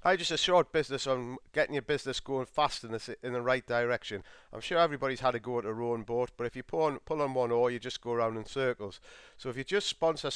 Hi, just a short business on getting your business going fast in the right direction. I'm sure everybody's had a go at a rowing boat, but if you pull on one oar, you just go around in circles. So if you just sponsor,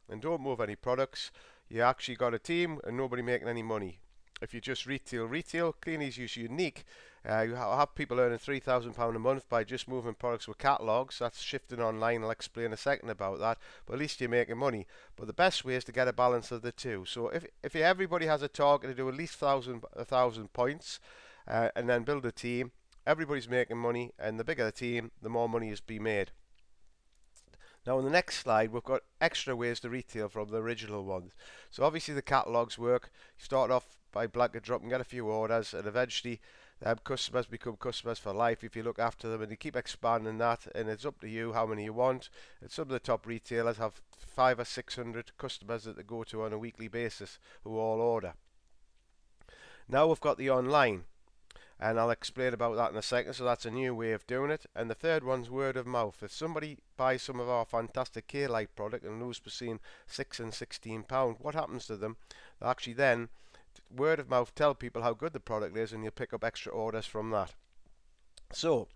and don't move any products, you actually got a team and nobody making any money. If you just retail, Cleanie's is unique. You have people earning £3,000 a month by just moving products with catalogues. That's shifting online. I'll explain in a second about that. But at least you're making money. But the best way is to get a balance of the two. So if everybody has a target to do at least a thousand points, and then build a team, everybody's making money, and the bigger the team, the more money is be made. Now on the next slide, we've got extra ways to retail from the original ones. So obviously the catalogs work. You start off by drag and drop and get a few orders, and eventually customers become customers for life if you look after them, and you keep expanding that, and it's up to you how many you want. And some of the top retailers have 500 or 600 customers that they go to on a weekly basis who all order. Now we've got the online, and I'll explain about that in a second. So that's a new way of doing it. And the third one's word of mouth. If somebody buys some of our fantastic K-Lite product and lose between £6 and £16, what happens to them? They actually then word of mouth tell people how good the product is, and you'll pick up extra orders from that. So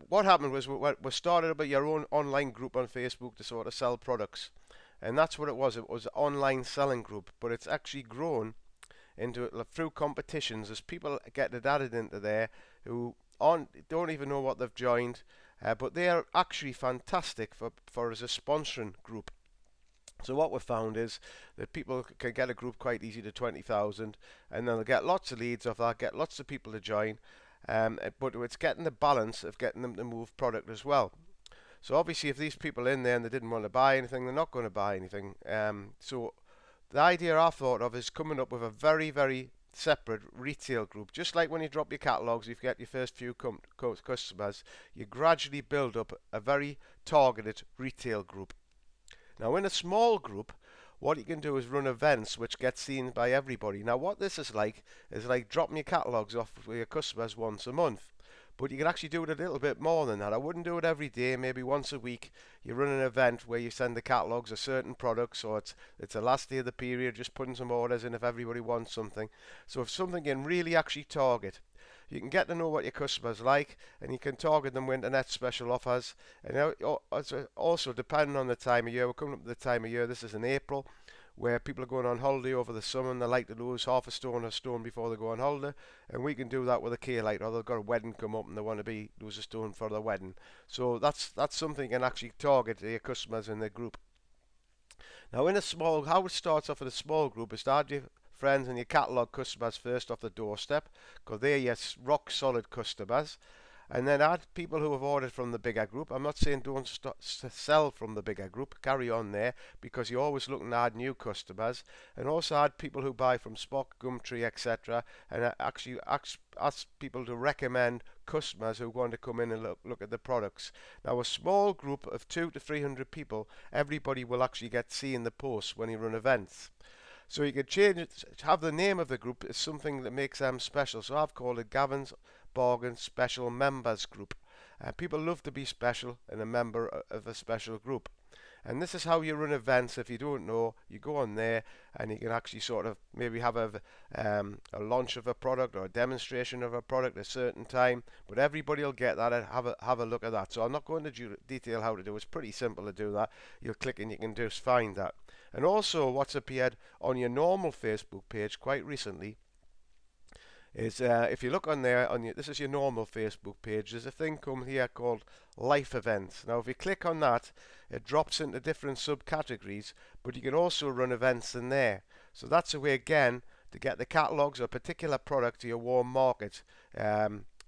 what happened was we started up your own online group on Facebook to sort of sell products, and that's what it was. It was an online selling group, but it's actually grown into it through competitions as people get added into there who don't even know what they've joined, but they are actually fantastic for as a sponsoring group. So what we've found is that people can get a group quite easy to 20,000, and then they'll get lots of leads off that, get lots of people to join, but it's getting the balance of getting them to move product as well. So obviously if these people in there and they didn't want to buy anything, they're not going to buy anything. So the idea I thought of is coming up with a very, very separate retail group. Just like when you drop your catalogues, you get your first few customers, you gradually build up a very targeted retail group. Now in a small group, what you can do is run events which get seen by everybody. Now what this is like dropping your catalogues off with your customers once a month. But you can actually do it a little bit more than that. I wouldn't do it every day, maybe once a week. You run an event where you send the catalogues of certain products, or it's the last day of the period, just putting some orders in if everybody wants something. So if something you can really actually target, you can get to know what your customers like, and you can target them with internet special offers. And also depending on the time of year, we're coming up to the time of year, this is in April, where people are going on holiday over the summer and they like to lose half a stone or a stone before they go on holiday, and we can do that with a K-Lite, or they've got a wedding come up and they want to lose a stone for their wedding. So that's something you can actually target your customers in the group. Now how it starts off in a small group is to add your friends and your catalogue customers first off the doorstep, because they're your rock solid customers, and then add people who have ordered from the bigger group. I'm not saying don't sell from the bigger group, carry on there, because you're always looking to add new customers, and also add people who buy from Sphock, Gumtree, etc., and actually ask people to recommend customers who want to come in and look at the products. Now a small group of 200 to 300 people, everybody will actually get seen the posts when you run events. So you can change it, have the name of the group as something that makes them special. So I've called it Gavin's Bargain Special Members Group. People love to be special and a member of a special group. And this is how you run events. If you don't know, you go on there and you can actually sort of maybe have a launch of a product or a demonstration of a product at a certain time. But everybody will get that and have a look at that. So I'm not going to detail how to do it. It's pretty simple to do that. You'll click and you can just find that. And also what's appeared on your normal Facebook page quite recently is if you look on there, this is your normal Facebook page, there's a thing come here called life events. Now if you click on that, it drops into different subcategories, but you can also run events in there. So that's a way again to get the catalogues of a particular product to your warm market,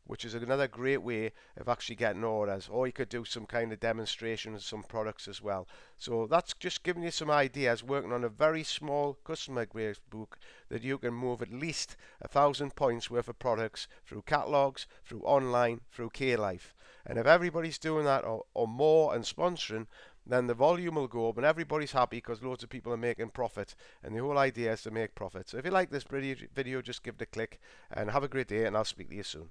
which is another great way of actually getting orders. Or you could do some kind of demonstration of some products as well. So that's just giving you some ideas, working on a very small customer base book, that you can move at least 1,000 points worth of products through catalogues, through online, through K-Life. And if everybody's doing that or more and sponsoring, then the volume will go up and everybody's happy because loads of people are making profit, and the whole idea is to make profit. So if you like this video, just give it a click and have a great day, and I'll speak to you soon.